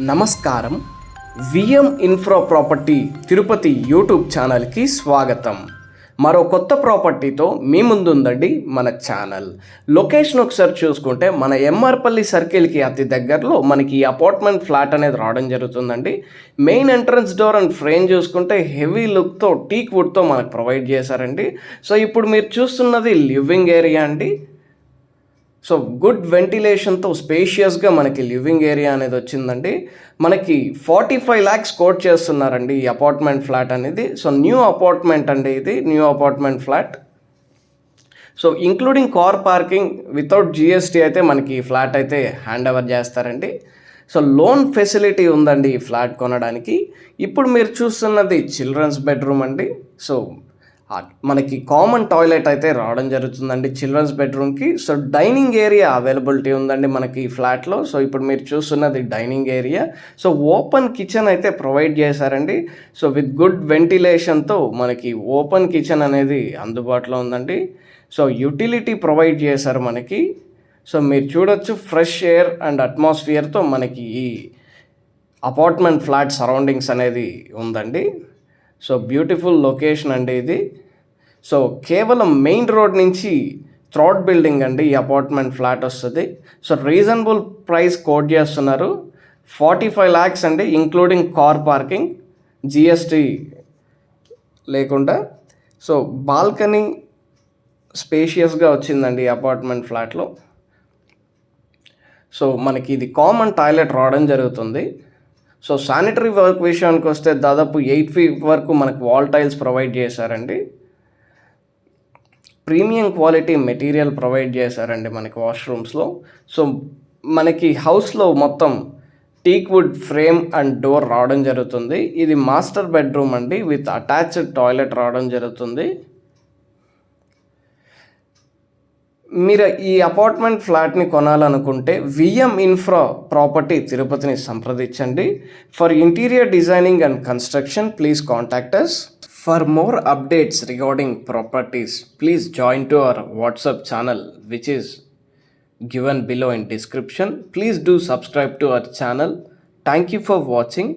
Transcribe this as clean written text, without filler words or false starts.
నమస్కారం. VM infra property Tirupati YouTube ఛానల్కి స్వాగతం. మరో కొత్త ప్రాపర్టీతో మీ ముందుందండి మన ఛానల్. లొకేషన్ ఒకసారి చూసుకుంటే మన ఎంఆర్పల్లి సర్కిల్కి అతి దగ్గరలో మనకి ఈ అపార్ట్మెంట్ ఫ్లాట్ అనేది రావడం జరుగుతుందండి. Main entrance door and frame చూసుకుంటే హెవీ లుక్తో టీక్ వుడ్తో మనకు ప్రొవైడ్ చేశారండి. సో ఇప్పుడు మీరు చూస్తున్నది లివింగ్ ఏరియా అండి. సో గుడ్ వెంటిలేషన్తో స్పేషియస్గా మనకి లివింగ్ ఏరియా అనేది వచ్చిందండి. మనకి 45 lakhs కోట్ చేస్తున్నారండి ఈ అపార్ట్మెంట్ ఫ్లాట్ అనేది. సో న్యూ అపార్ట్మెంట్ అండి, ఇది new apartment flat. So including car parking without GST అయితే మనకి ఈ ఫ్లాట్ అయితే హ్యాండ్ ఓవర్ చేస్తారండి. సో లోన్ ఫెసిలిటీ ఉందండి ఈ ఫ్లాట్ కొనడానికి. ఇప్పుడు మీరు చూస్తున్నది చిల్డ్రన్స్ బెడ్రూమ్ అండి. సో మనకి కామన్ టాయిలెట్ అయితే రావడం జరుగుతుందండి చిల్డ్రన్స్ బెడ్రూమ్కి. సో డైనింగ్ ఏరియా అవైలబిలిటీ ఉందండి మనకి ఈ ఫ్లాట్లో. సో ఇప్పుడు మీరు చూస్తున్నది dining area. So open kitchen అయితే ప్రొవైడ్ చేశారండి. సో విత్ గుడ్ వెంటిలేషన్తో మనకి ఓపెన్ కిచెన్ అనేది అందుబాటులో ఉందండి. సో యూటిలిటీ ప్రొవైడ్ చేశారు మనకి. సో మీరు చూడొచ్చు ఫ్రెష్ ఎయిర్ అండ్ అట్మాస్ఫియర్తో మనకి ఈ అపార్ట్మెంట్ ఫ్లాట్ సరౌండింగ్స్ అనేది ఉందండి. సో బ్యూటిఫుల్ లొకేషన్ అండి ఇది. సో కేవలం మెయిన్ రోడ్ నుంచి థ్రాట్ బిల్డింగ్ అండి ఈ అపార్ట్మెంట్ ఫ్లాట్ వస్తుంది. సో రీజనబుల్ ప్రైస్ కోట్ చేస్తున్నారు, 45 lakhs అండి, ఇంక్లూడింగ్ కార్ పార్కింగ్, జిఎస్టీ లేకుండా. సో బాల్కనీ స్పేషియస్గా వచ్చిందండి ఈ అపార్ట్మెంట్ ఫ్లాట్లో. సో మనకి ఇది కామన్ టాయిలెట్ రావడం జరుగుతుంది. సో శానిటరీ వర్క్ విషయానికి వస్తే దాదాపు 8 feet వరకు మనకు వాల్ టైల్స్ ప్రొవైడ్ చేశారండి. ప్రీమియం క్వాలిటీ మెటీరియల్ ప్రొవైడ్ చేశారండి మనకి వాష్రూమ్స్లో. సో మనకి హౌస్లో మొత్తం teak wood frame and door రావడం జరుగుతుంది. ఇది మాస్టర్ బెడ్రూమ్ అండి విత్ అటాచ్డ్ టాయిలెట్ రావడం జరుగుతుంది. మీరు ఈ అపార్ట్మెంట్ ఫ్లాట్ని కొనాలనుకుంటే విఎం ఇన్ఫ్రా ప్రాపర్టీ తిరుపతిని సంప్రదించండి. For interior designing and construction please contact us. For more updates regarding properties, please join to our WhatsApp channel which is given below in description. Please do subscribe to our channel. Thank you for watching.